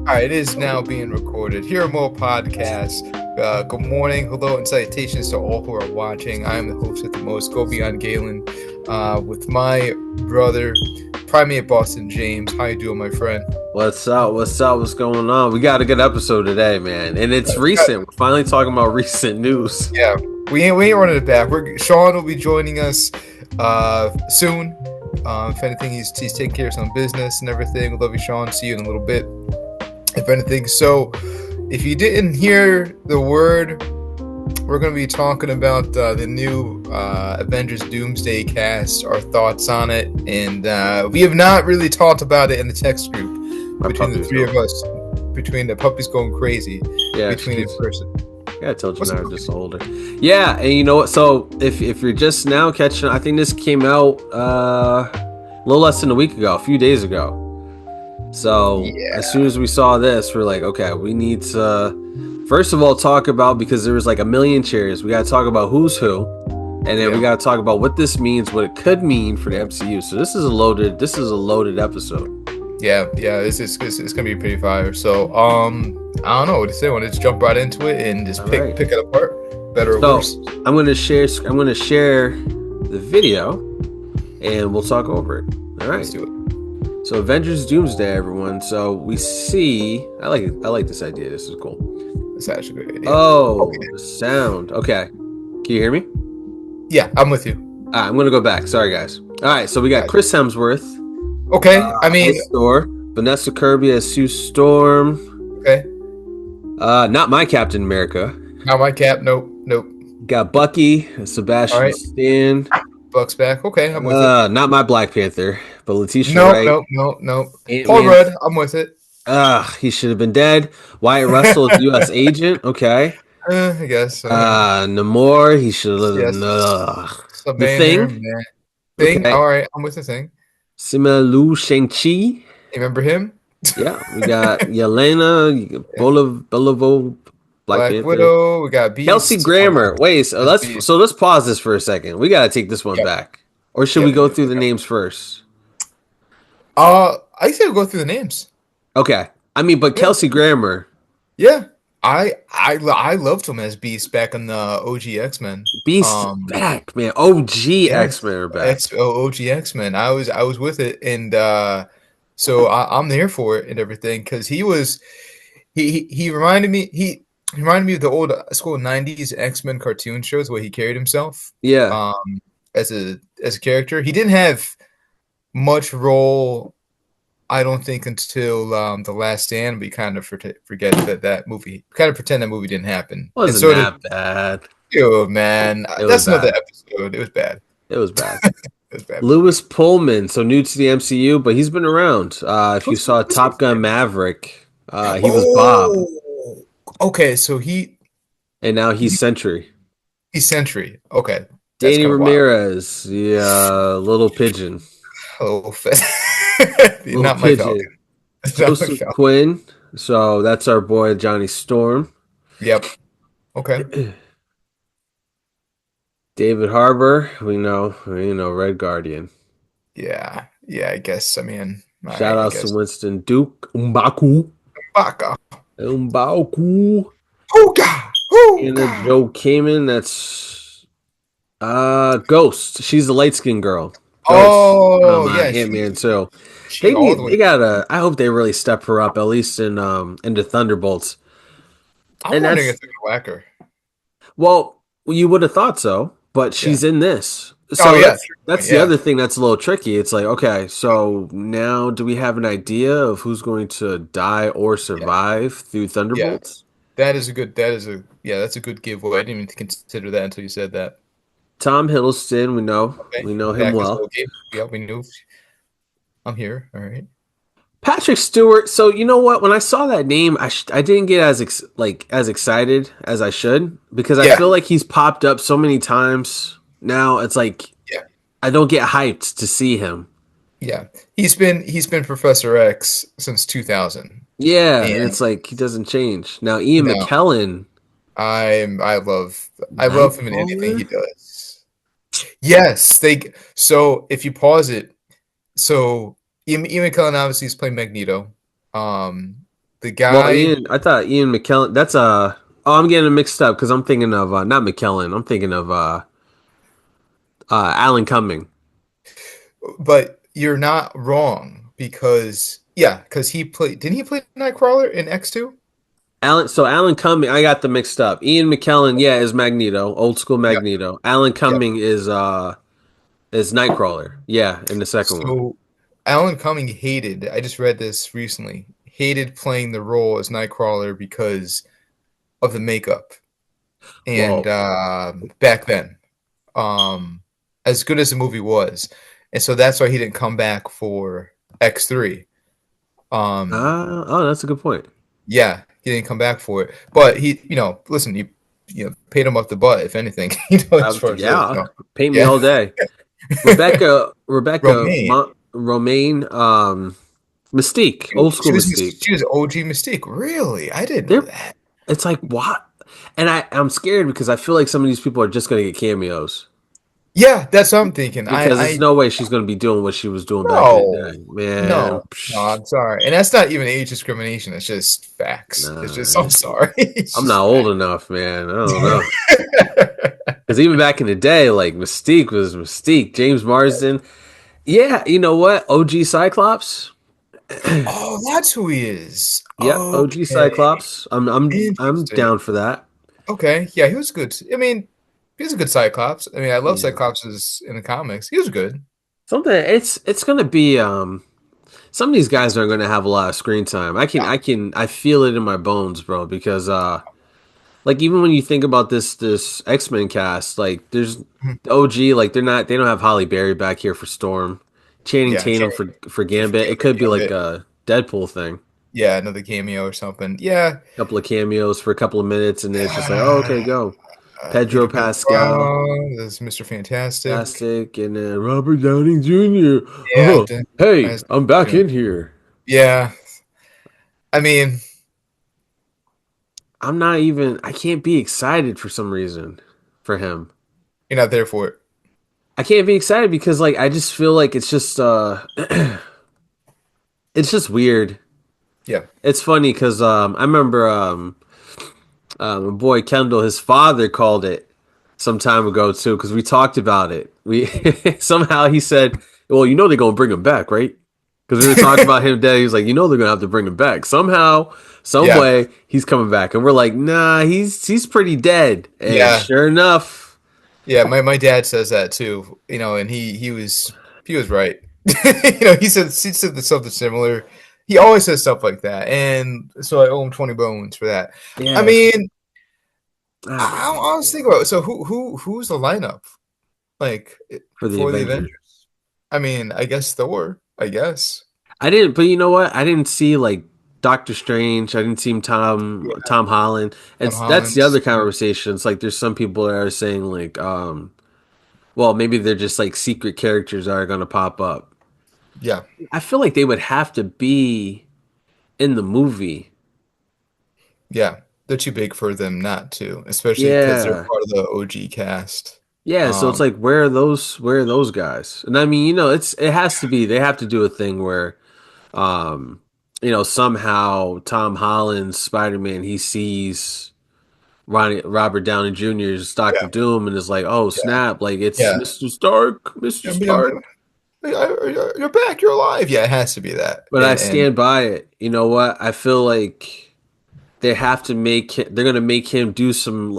All right, it is now being recorded. Here at MODEPODCAST. Good morning, hello, and salutations to all who are watching. I am the host of the most, Go Beyond Galen, with my brother, Primate Boston James. How you doing, my friend? What's up? What's up? What's going on? We got a good episode today, man, and it's recent. We're finally talking about recent news. Yeah, we ain't running it back. Sean will be joining us soon. If anything, he's taking care of some business and everything. Love you, Sean. See you in a little bit. If anything, so if you didn't hear the word, we're going to be talking about the new Avengers Doomsday cast, our thoughts on it, and we have not really talked about it in the text group between the three of us. Between the puppies going crazy, between the person. Yeah, I told you now, just older. Yeah, and you know what? So if you're just now catching, I think this came out a little less than a week ago, a few days ago. So as soon as we saw this, we're like, okay, we need to first of all talk about, because there was like a million cheers. We got to talk about who's who, and then we got to talk about what this means, what it could mean for the MCU. So this is a loaded episode. Yeah, it's gonna be pretty fire. So I don't know what to say. I want to just jump right into it and just pick it apart, better or worse. I'm gonna share the video, and we'll talk over it. All right, let's do it. So Avengers Doomsday, everyone. So we see. I like this idea. This is cool. It's actually a good idea. Oh, okay. The sound. Okay, can you hear me? Yeah, I'm with you. All right, I'm gonna go back. Sorry, guys. All right, so we got Chris Hemsworth. Okay, I mean, Thor. Vanessa Kirby as Sue Storm. Okay. Not my Captain America. Not my Cap. Nope. Got Bucky, Sebastian Stan. Buck's back. Okay, I'm with it. Not my Black Panther, but Letitia Wright. Nope. Paul Rudd, I'm with it. He should have been dead. Wyatt Russell is U.S. agent. Okay. I guess. Namor, he should have. Yes. The Thing. Thing. Okay. All right, I'm with the Thing. Simu Shangchi. You remember him? Yeah, we got Yelena Bolivo, Black Widow. We got Beast. Kelsey Grammer. Wait, so let's pause this for a second. We gotta take this one back, or should we go through the names first? I say we'll go through the names. Okay, I mean, but Kelsey Grammer. Yeah, I loved him as Beast back in the OG X-Men. Beast back, man. OG X-Men are back. OG X-Men. I was with it, and so I'm there for it and everything, because he reminded me of the old school 90s X-Men cartoon shows where he carried himself. Yeah. As a character, he didn't have much role, I don't think, until The Last Stand. But you kind of forget that movie. Kind of pretend that movie didn't happen. Wasn't that bad? Yo, man, that's another episode. It was bad. It was bad. Lewis Pullman, so new to the MCU, but he's been around. If you saw Top Gun Maverick, he was Bob. Okay, so and now he's Sentry. He's Sentry. Okay. Danny Ramirez, little pigeon. Oh, not my Falcon. Joseph Quinn. So that's our boy Johnny Storm. Yep. Okay. David Harbour, we know, Red Guardian. Yeah, I guess. I mean, shout out to Winston Duke, Baku. And Joe Kamen, that's Ghost. She's the light skinned girl. Ghost. Yeah, Ant-Man too. They gotta. I hope they really step her up, at least into Thunderbolts. I'm wondering if they're gonna whack her. Well, you would have thought so, but she's in this. So that's the other thing that's a little tricky. It's like, okay, so now do we have an idea of who's going to die or survive through Thunderbolts? That's a good giveaway. I didn't even consider that until you said that. Tom Hiddleston, we know him well. Yeah, we knew. I'm here. All right. Patrick Stewart. So you know what? When I saw that name, I didn't get as excited as I should, because I feel like he's popped up so many times now. It's like I don't get hyped to see him. Yeah, he's been Professor X since 2000. Yeah, and it's like he doesn't change. Now Ian McKellen. I love him in anything he does. Yes, so if you pause it, so Ian McKellen obviously is playing Magneto. The Well, guy. Ian, I thought Ian McKellen. That's Oh, I'm getting it mixed up because I'm thinking of not McKellen. I'm thinking of Alan Cumming. But you're not wrong because yeah, because he played. Didn't he play Nightcrawler in X2? Alan Cumming, I got them mixed up. Ian McKellen, yeah, is Magneto, old school Yeah, Magneto. Alan yeah. Cumming is Nightcrawler. Yeah, in the second one. So Alan Cumming hated. I just read this recently. Hated playing the role as Nightcrawler because of the makeup. And Whoa. back then, um, as good as the movie was, and so that's why he didn't come back for X3. Um, Oh, that's a good point. yeah, he didn't come back for it, but he, listen, he paid him up the butt, if anything, as far as this, Yeah, paint me yeah, all day. Rebecca Romaine. Romaine, Mystique, old school Mystique. She was OG Mystique. Really, I didn't know They're that. It's like what? And I'm scared because I feel like some of these people are just gonna get cameos Yeah, that's what I'm thinking. because there's I no way she's gonna be doing what she was doing back in the no, day, man. no, I'm sorry, and that's not even age discrimination. It's just facts. It's Nah, just I'm sorry. It's I'm just not old enough, man. I don't know. Because even back in the day, like Mystique was Mystique. James Marsden. Yeah, you know what? OG Cyclops. Oh, that's who he is. Yep, OG Okay, Cyclops. I'm interesting. down for that. Okay, yeah, he was good. I mean, he was a good Cyclops. I mean, I love Yeah. Cyclopses in the comics. He was good. Something it's gonna be some of these guys are gonna have a lot of screen time. I feel it in my bones, bro, because like even when you think about this X-Men cast, like there's Mhm. OG, like they don't have Holly Berry back here for Storm, Channing Yeah, Tatum for Gambit. It could be like Gambit. a Deadpool thing. Yeah, another cameo or something. Yeah, Couple of cameos for a couple of minutes, and then it's just like, oh, okay, go. Pedro Peter Pascal, Pascal. There's Mr. Fantastic. Fantastic, and then Robert Downing Jr. Yeah, Oh, hey, I'm back in here. yeah. I mean, I can't be excited for some reason for him. you're not there for it. I can't be excited because like I just feel like it's just it's just weird. Yeah. It's funny because I remember my boy Kendall, his father called it some time ago too because we talked about it. We somehow he said, "Well, you know they're gonna bring him back, right?" Because we were talking about him today. He's like, "You know they're gonna have to bring him back somehow, some Yeah. way. He's coming back," and we're like, "Nah, he's pretty dead." And Yeah. sure enough, Yeah. My dad says that too, and he was right. He said something similar. He always says stuff like that. And so I owe him 20 bones for that. I yeah, mean, I don't I know was thinking about it. So who's the lineup like for the for the Avengers? Avengers. I mean, I guess Thor, I guess. I didn't, but you know what? I didn't see like Doctor Strange. I didn't see Yeah. Tom Holland. Tom That's the Holland's. other conversation. It's like there's some people that are saying like, well, maybe they're just like secret characters that are gonna pop up. Yeah. I feel like they would have to be in the movie. Yeah. They're too big for them not to, especially because they're Yeah, part of the OG cast. yeah. So it's Um, like, where are those guys? And I mean, it has to be. They have to do a thing where, um, somehow Tom Holland's Spider Man he sees Robert Downey Jr.'s Doctor yeah. Doom and is like, oh Yeah. snap, like it's Yeah. Mr. Stark, Mr. Yeah, yeah, Stark. you're back. You're alive. Yeah, it has to be that. But I And stand by it. You know what? I feel like they have to they're gonna make him do some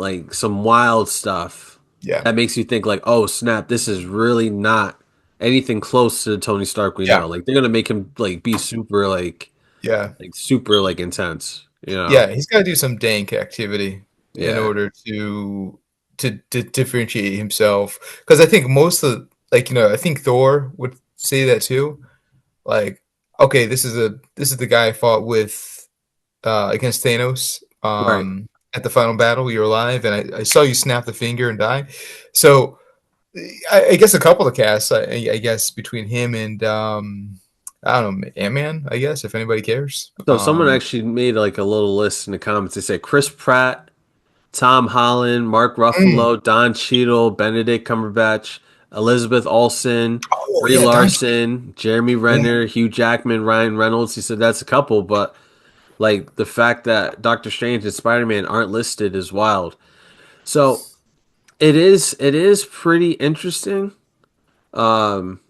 wild stuff yeah, that makes you think like, oh snap, this is really not anything close to the Tony Stark we yeah, know. Like they're gonna make him like be super yeah, like super like intense. yeah. He's got to do some dank activity in Yeah. order to differentiate himself. Because I think most of I think Thor would say that too. Like, okay, this is the guy I fought with against Thanos Right. at the final battle. You're alive, and I saw you snap the finger and die. So I guess a couple of casts. I guess between him and I don't know, Ant-Man. I guess if anybody cares. So someone actually made like a little list in the comments. They said Chris Pratt, Tom Holland, Mark Mm. Ruffalo, Don Cheadle, Benedict Cumberbatch, Elizabeth Olsen, Oh Brie yeah, Don. Larson, Jeremy Yeah, Renner, Hugh Jackman, Ryan Reynolds. He said that's a couple, but Like the fact that Doctor Strange and Spider-Man aren't listed is wild. So it is pretty interesting. Um,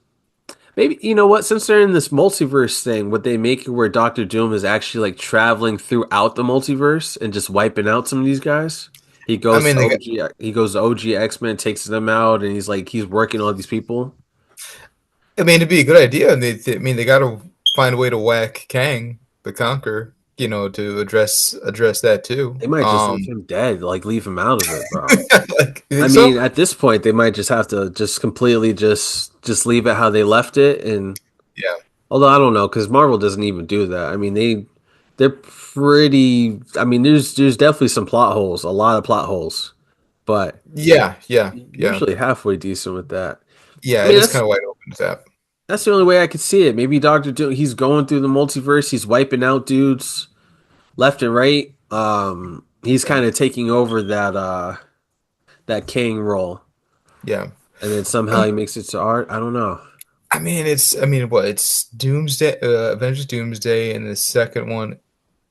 Maybe you know what? Since they're in this multiverse thing, would they make it where Doctor Doom is actually like traveling throughout the multiverse and just wiping out some of these guys? He I goes mean, to they got. OG. He goes to OG X-Men, takes them out, and he's working all these people. I mean, it'd be a good idea, and I mean, they got to find a way to whack Kang the Conqueror, to address that too. They might just leave him dead, like leave him out of it, bro. Like, you I think mean, so? at this point, they might just have to just completely just leave it how they left it. And Yeah, although I don't know, because Marvel doesn't even do that. I mean, they're pretty. I mean, there's definitely some plot holes, a lot of plot holes, but yeah, yeah, yeah, usually halfway decent with that. I yeah. It mean, is kind of wide open to that. that's the only way I could see it. Maybe Doctor Doom, he's going through the multiverse, he's wiping out dudes left and right. He's Yeah, kind of taking over that King role, yeah. and then somehow he makes it to art. I don't know. I mean, what? It's Doomsday, Avengers Doomsday, and the second one,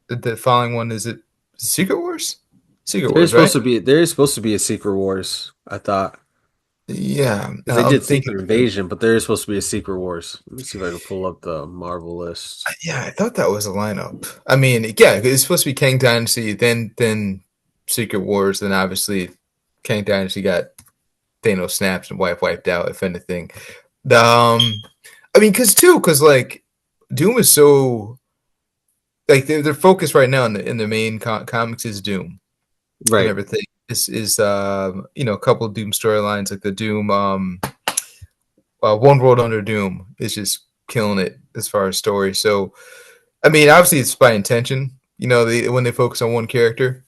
the following one is it Secret Wars? Secret Wars, right? There is supposed to be a Secret Wars. I thought Yeah, because they I'm did thinking. Secret Invasion, but there is supposed to be a Secret Wars. Let me see if I can pull up the Marvel list. Yeah, I thought that was a lineup. I mean, yeah, it's supposed to be Kang Dynasty, then Secret Wars, then obviously Kang Dynasty got Thanos snapped and wiped out. If anything, I mean, because like Doom is so like their focus right now in the main comics is Doom and Right. everything. This is a couple of Doom storylines like the Doom One World Under Doom is just killing it as far as story. So I mean, obviously it's by intention. When they focus on one character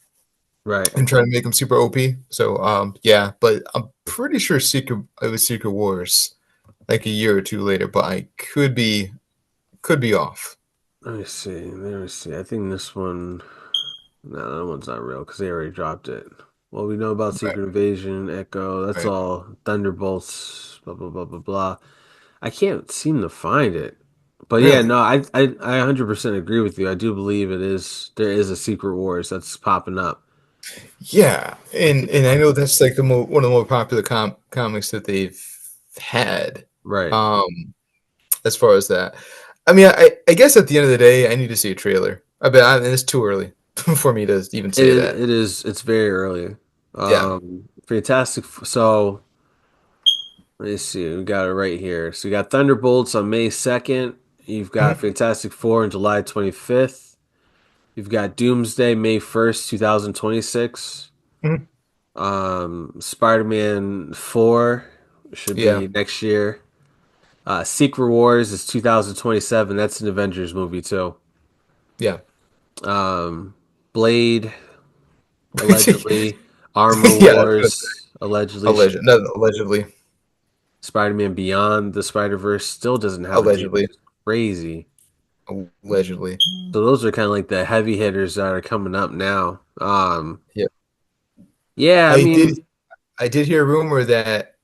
Right. and try to make him super OP. So yeah, but I'm pretty sure it was Secret Wars like a year or two later, but I could be off. Let me see. Let me see. I think this one. No, that one's not real because they already dropped it. What we know about Right, Secret Invasion, Echo, that's right. all. Thunderbolts, blah blah blah blah blah. I can't seem to find it. But yeah, Really? no, I 100% agree with you. I do believe there is a Secret Wars that's popping up. Yeah, I and think I know that's like one of the more popular comics that they've had. right. Um, as far as that, I mean, I guess at the end of the day, I need to see a trailer. And it's too early for me to even say that. It is it's very early. Yeah. Fantastic. So let me see. We got it right here. So you got Thunderbolts on May 2nd. You've got Mhm, Fantastic Four on July 25th. You've got Doomsday May 1st, 2026. mhm. Spider-Man 4 should Yeah, be next year. Secret Wars is 2027. That's an Avengers movie too. yeah. Um, Blade allegedly. Armor Yeah, that's what Wars allegedly should alleged. No, be. allegedly, Spider-Man Beyond the Spider-Verse still doesn't have a date, which allegedly, is crazy. allegedly. So those are kind of like the heavy hitters that are coming up now. Yeah, Yeah, I I did. mean, I did hear a rumor that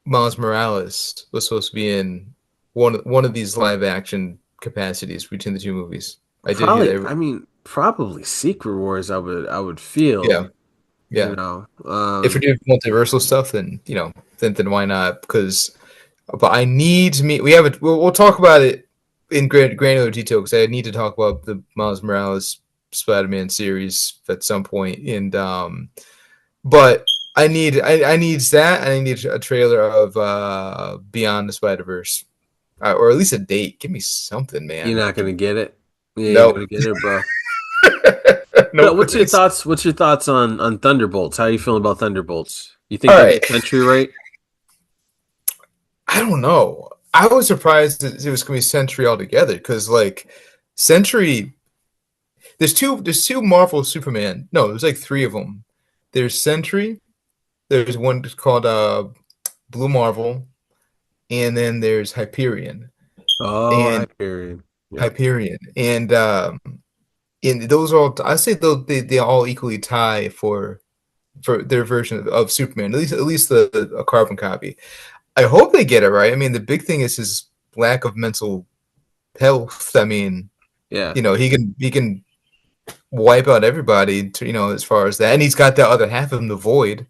Miles Morales was supposed to be in one of these live action capacities between the two movies. I did hear probably. that. I mean, probably Secret Wars. I would feel. Yeah, You yeah. know. If we're doing multiversal stuff, then then why not? Because, but I need to meet. We have it. We'll talk about it in granular detail because I need to talk about the Miles Morales Spider-Man series at some point. And but I needs that, and I need a trailer of Beyond the Spider-Verse, or at least a date. Give me something, You're man. not gonna get it. You ain't No, gonna get it, bro. no, What's your please. thoughts? What's your thoughts on Thunderbolts? How are you feeling about Thunderbolts? You think All they'll right. get Sentry right? I don't know. I was surprised that it was going to be Sentry altogether because, like, Sentry. There's two Marvel Superman. No, there's like three of them. There's Sentry. There's one called Blue Marvel, and then there's Hyperion Oh, and Hyperion. Yep. Hyperion, and those are all. I say they all equally tie for their version of Superman. At least a carbon copy. I hope they get it right. I mean, the big thing is his lack of mental health. I mean, Yeah. he can. wipe out everybody. As far as that, and he's got that other half of him, the Void,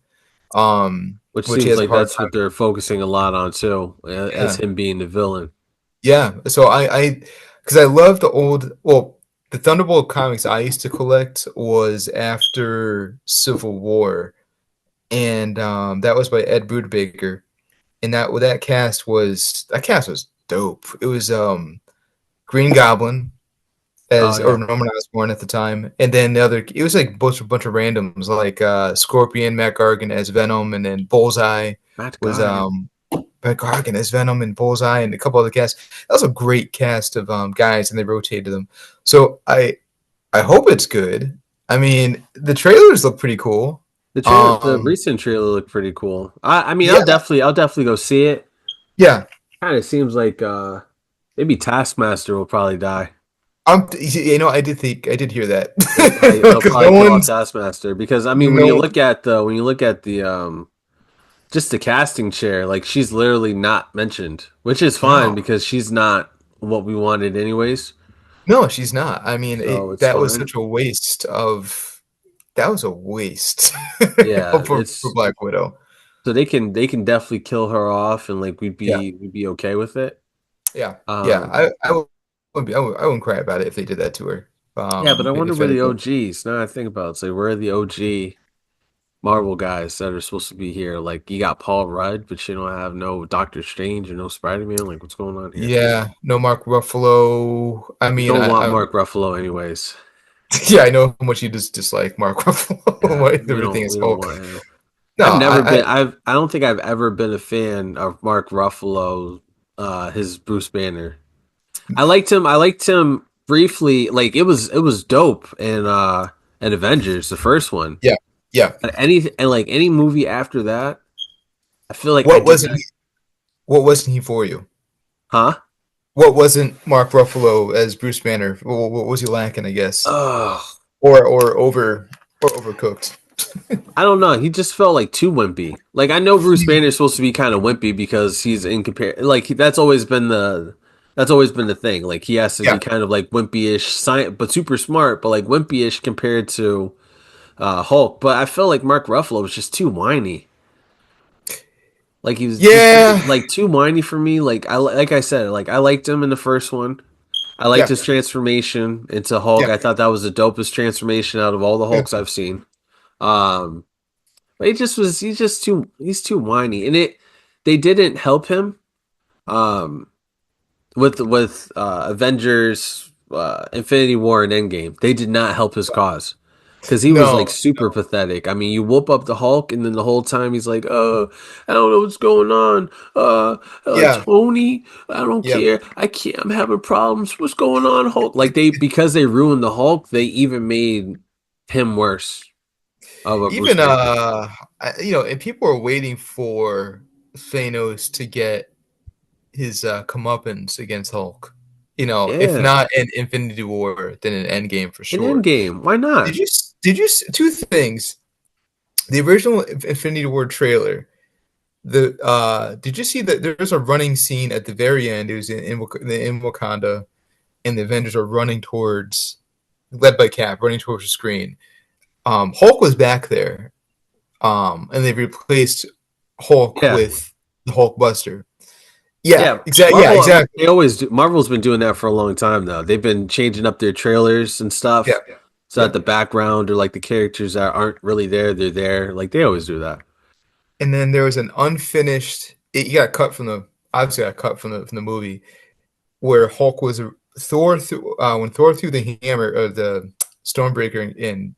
Which which he seems has a like hard that's time. what they're focusing a lot on too, as Yeah, him being the villain. yeah. So because I love the old. Well, the Thunderbolt comics I used to collect was after Civil War, and that was by Ed Brubaker, and that cast was dope. It was Green Goblin Oh as or yeah, Norman Osborn at the time, and then the other it was like bunch of randoms like Scorpion, Matt Gargan as Venom, and then Bullseye Matt was Gargan. Matt Gargan as Venom and Bullseye and a couple other casts. That was a great cast of guys, and they rotated them. So I hope it's good. I mean, the trailers look pretty cool. The Um, recent trailer looked pretty cool. I mean, yeah, I'll definitely go see it. yeah. Kind of seems like maybe Taskmaster will probably die. I did hear that They'll because no probably kill off one's Taskmaster because I mean, no one, when you look at the just the casting chair, like she's literally not mentioned, which is fine no. because she's not what we wanted anyways. No, she's not. I mean, So it's that was fine. such a waste of. That was a waste Yeah, for it's Black Widow. so they can definitely kill her off and like Yeah, we'd be okay with it. yeah, yeah. Um I wouldn't cry about it if they did that to her. yeah, but I wonder If where the anything. OGs. Now I think about it, it's like where are the OG Marvel guys that are supposed to be here? Like you got Paul Rudd, but you don't have no Doctor Strange or no Spider Man. Like what's going on here? Yeah, no Mark Ruffalo. I You mean, don't want Mark Ruffalo anyways. yeah, I know how much you just dislike Mark Yeah, Ruffalo. Everything is we don't Hulk. want him. No, I don't think I've ever been a fan of Mark Ruffalo, his Bruce Banner. I liked him briefly, like it was dope in Avengers, the first one. yeah, yeah. But any movie after that, I feel like I What did wasn't not. he? What wasn't he for you? Huh? What wasn't Mark Ruffalo as Bruce Banner? What was he lacking? I guess, Oh, or overcooked. I don't know. He just felt like too wimpy. Like I know Bruce Banner's supposed to be kind of wimpy because he's in compare. Like that's always been the thing. Like he has to be Yeah, kind of like wimpy-ish, but super smart, but like wimpy-ish compared to Hulk. But I felt like Mark Ruffalo was just too whiny. Like he was just yeah, like too whiny for me. Like I said, like I liked him in the first one. I liked yeah, his transformation into Hulk. yeah, I thought that was the dopest transformation out of all the yeah. Hulks I've seen. Um, but he's too whiny, and it they didn't help him. Um, with Avengers, Infinity War, and Endgame, they did not help his cause because he was like No, super pathetic. I mean, you whoop up the Hulk, and then the whole time he's like, "Oh, I don't know what's going on. yeah, Tony, I don't yeah. care. I can't. I'm having problems. What's going on, Hulk?" Like they because they ruined the Hulk, they even made him worse of a Bruce Even Banner. and people are waiting for Thanos to get his comeuppance against Hulk. If Yeah, not in Infinity War, then in Endgame for in sure. Endgame, why Did not? you did you two things? The original Infinity War trailer. Did you see that there's a running scene at the very end? It was in Wakanda, and the Avengers are running towards, led by Cap, running towards the screen. Hulk was back there, and they replaced Hulk Yeah. with the Hulk Buster. Yeah, Yeah, exactly. Yeah, exactly. They always do. Marvel's been doing that for a long time though. They've been changing up their trailers and Yeah, stuff so that yeah. the background or like the characters that aren't really there, they're there. Like they always do that. And then there was an unfinished. He got cut from the obviously got cut from the movie where Hulk was when Thor threw the hammer of the Stormbreaker and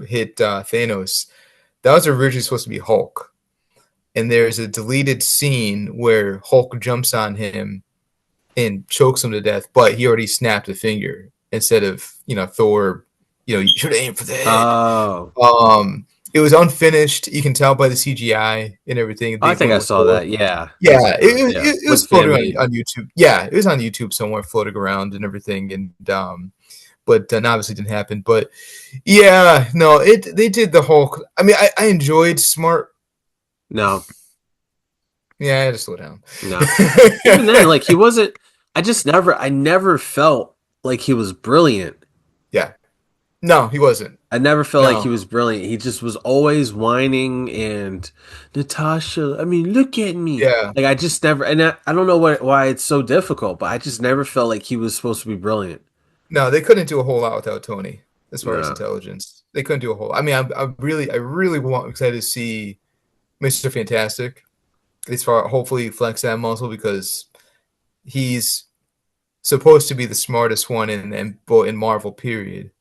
hit Thanos. That was originally supposed to be Hulk, and there's a deleted scene where Hulk jumps on him and chokes him to death, but he already snapped a finger instead of Thor. You should aim for the head. Oh, It was unfinished. You can tell by the CGI and everything. I They think went I with saw Thor. that. Yeah, that's Yeah, what it was. Yeah, it was with floating fan made. on YouTube. Yeah, it was on YouTube somewhere, floating around and everything, and but obviously didn't happen. But yeah, no, they did the whole. I mean, I enjoyed Smart. No, Yeah, I had to slow down. no. Even then, like he wasn't. I never felt like he was brilliant. Yeah, No, he wasn't. I never felt like he No. was brilliant. He just was always whining and Natasha, I mean, look at me. Yeah. Like I just never, and I don't know why it's so difficult, but I just never felt like he was supposed to be brilliant. No, they couldn't do a whole lot without Tony as far as No. intelligence. They couldn't do a whole. I mean, I really want excited to see Mr. Fantastic. As far hopefully flex that muscle because he's supposed to be the smartest one in Marvel. Period.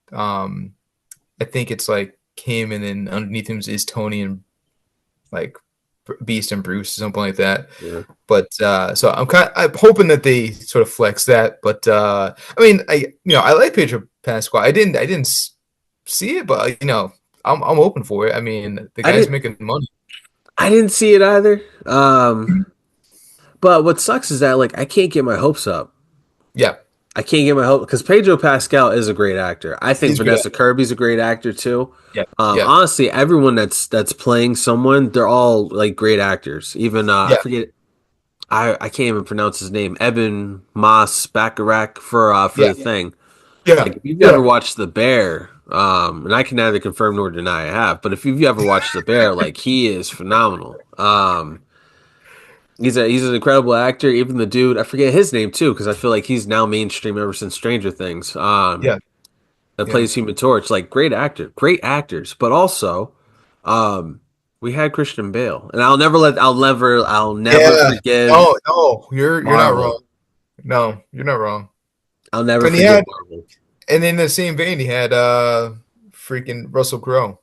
I think it's like him, and then underneath him is Tony and like Beast and Bruce or something like that. Yeah. But so I'm hoping that they sort of flex that. But I mean, I like Pedro Pascal. I didn't see it, but I'm open for it. I mean, the I guy's didn't making money. I didn't see it either. But what sucks is that like I can't get my hopes up. Yeah, I can't get my hope because Pedro Pascal is a great actor. I think he's good at Vanessa it. Kirby's a great actor too. Yeah, yeah, Honestly, everyone that's playing someone, they're all like great actors. Even I yeah, forget, I can't even pronounce his name. Eben Moss Bacharach for yeah, the thing. yeah, Like if you've ever yeah, watched The Bear, and I can neither confirm nor deny I have, but if you've ever watched The Bear, like he is phenomenal. He's an incredible actor. Even the dude, I forget his name too, because I feel like he's now mainstream ever since Stranger Things. yeah, That yeah, plays Human Torch, like great actors, but also, um, we had Christian Bale, and I'll never yeah. forgive No, no, you're not wrong. Marvel. No, you're not wrong. I'll never And he forgive had, Marvel. and in the same vein, he had freaking Russell Crowe,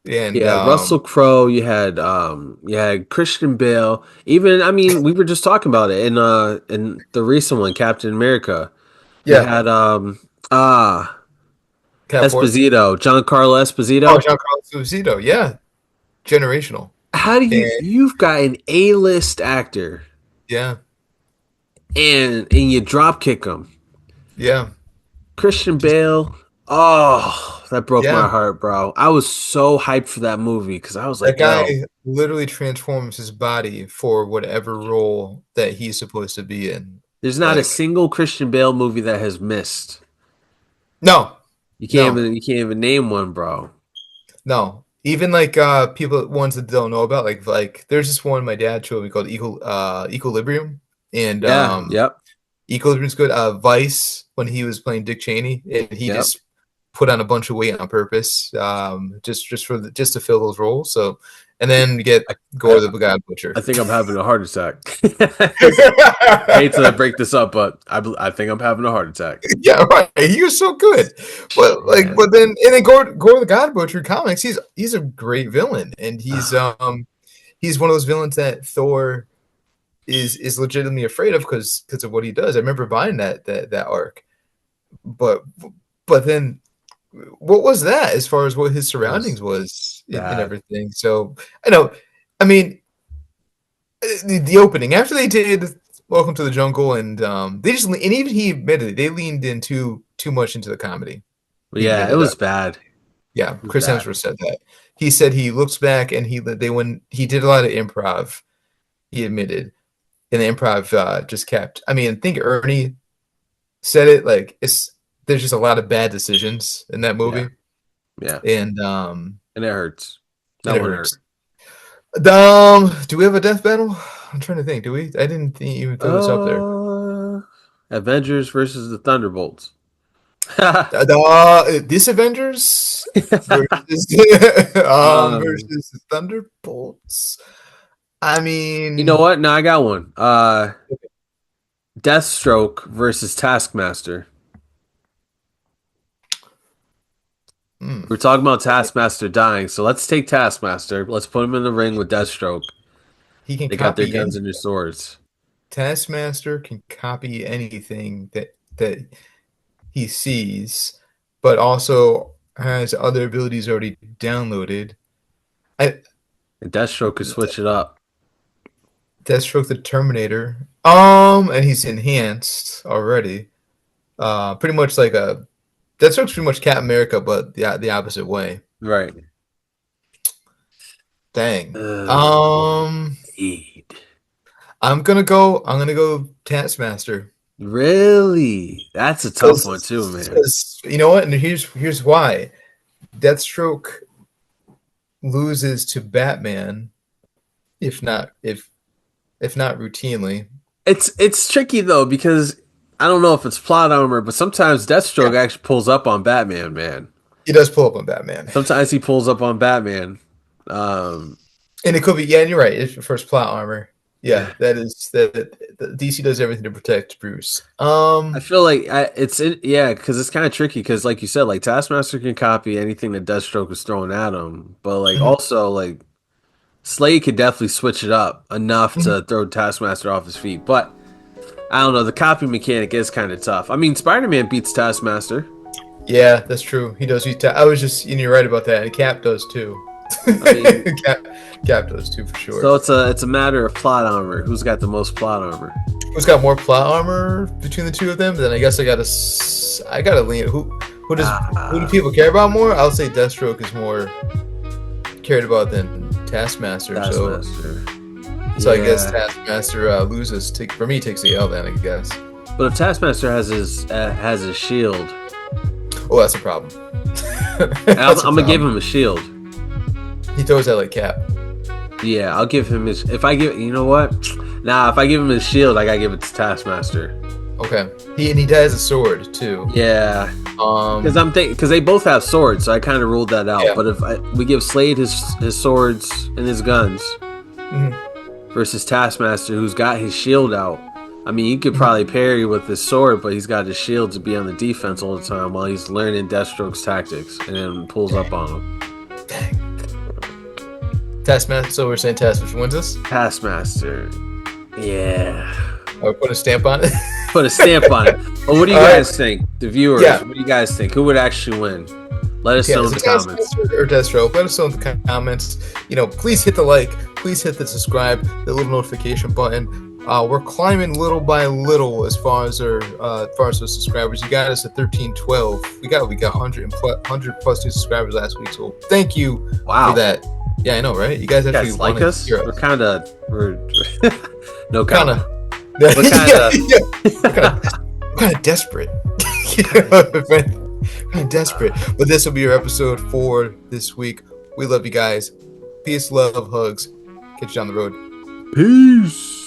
and Yeah, Russell Crowe. You had Christian Bale. Even I mean, we were just talking about it in the recent one, Captain America. You yeah, had Cat Four. Esposito, Giancarlo Oh, Esposito. Giancarlo Esposito. Yeah, generational. How do And you've got an A-list actor yeah, and you drop kick him? yeah, Christian just Bale. Oh, that broke my yeah. heart, bro. I was so hyped for that movie because I was That like, yo, guy literally transforms his body for whatever role that he's supposed to be in. there's not a Like, single Christian Bale movie that has missed. no, no, You can't even name one, bro. no. Even like people ones that don't know about, like there's this one my dad showed me called Equilibrium, and Yeah, yep, Equilibrium's good. Vice when he was playing Dick Cheney, and he yep. just put on a bunch of weight on purpose, just to fill those roles. So, and then you get I, Gore I, the God Butcher. I think I'm having a heart attack. I hate to break this up, but I think I'm having a heart attack. Yeah, right. He was so good, but Man. Gore the God Butcher comics, he's a great villain, and he's one of those villains that Thor is legitimately afraid of because of what he does. I remember buying that arc, but then what was that as far as what his It was surroundings was in bad. everything? So I know, I mean, the opening after they did Welcome to the Jungle, and they just and even he admitted they leaned in too much into the comedy. But He yeah, it admitted that. was bad. It Yeah, was Chris bad. Hemsworth said that. He said he looks back and when he did a lot of improv. He admitted, and the improv just kept. I mean, I think Ernie said it like there's just a lot of bad decisions in that Yeah, movie, yeah, and and it hurts. it That one hurt. hurts. Do we have a death battle? I'm trying to think. Do we? I didn't even throw this up there. Uh, Avengers versus the Thunderbolts. This Avengers versus um, versus the Thunderbolts. I you know mean, what? No, I got one. Deathstroke versus Taskmaster. hmm, We're talking about Taskmaster dying, so let's take Taskmaster. Let's put him in the ring with Deathstroke. he can They got their copy guns anything. and their swords. Taskmaster can copy anything that he sees, but also has other abilities already downloaded. I And Deathstroke could switch it up. Deathstroke the Terminator. And he's enhanced already. Pretty much like a Deathstroke's pretty much Captain America, but the opposite way. Right. Dang. Indeed. I'm gonna go Taskmaster. Really? That's a tough one too, man. Because you know what? And here's why. Deathstroke loses to Batman, if not routinely. It's tricky though because I don't know if it's plot armor, but sometimes Deathstroke actually pulls up on Batman, man. He does pull up on Batman. Sometimes he pulls up on Batman. And it could be, yeah, and you're right. It's first plot armor. Yeah, that DC does everything to protect Bruce. I feel like because it's kind of tricky because, like you said, like Taskmaster can copy anything that Deathstroke is throwing at him, but like also like Slade could definitely switch it up enough to throw Taskmaster off his feet. But I don't know, the copy mechanic is kind of tough. I mean, Spider-Man beats Taskmaster. Yeah, that's true. He does. I was just, and you're right about that. And Cap does too. I mean, Cap does too for sure. So it's a matter of plot armor. Who's got the most plot armor? Who's got more plot armor between the two of them? Then I guess I gotta lean. Who do people care about more? I'll say Deathstroke is more cared about than Taskmaster. So I guess Taskmaster loses. For me, takes the L then, I guess. But if Taskmaster has his shield, oh, that's a problem. I'm gonna give him a shield. He throws that like Cap. Yeah, I'll give him his. If I give, you know what? Nah, if I give him his shield, I gotta give it to Taskmaster. Okay. He has a sword too. Yeah. Because they both have swords, so I kind of ruled that out. Yeah. But if we give Slade his swords and his guns versus Taskmaster, who's got his shield out, I mean, he could probably parry with his sword, but he's got his shield to be on the defense all the time while he's learning Deathstroke's tactics and then pulls up on him. Dang. Taskmaster. So we're saying Taskmaster wins this? Taskmaster. Yeah. I'll put a stamp on it. Put a stamp on it. Well, what do you guys think? The viewers, what do you guys think? Who would actually win? Let us know in the comments. Or Deathstroke. Let us know in the comments. You know, please hit the like. Please hit the subscribe, the little notification button. We're climbing little by little as far as those subscribers. You got us at 1312. We got 100 plus new subscribers last week. So thank you for that. Yeah, I know, right? You guys actually like us? We're no kind of. We're kind of desperate. Kind of desperate. But this will be your episode for this week. We love you guys. Peace, love, hugs. Catch you down the road. Peace.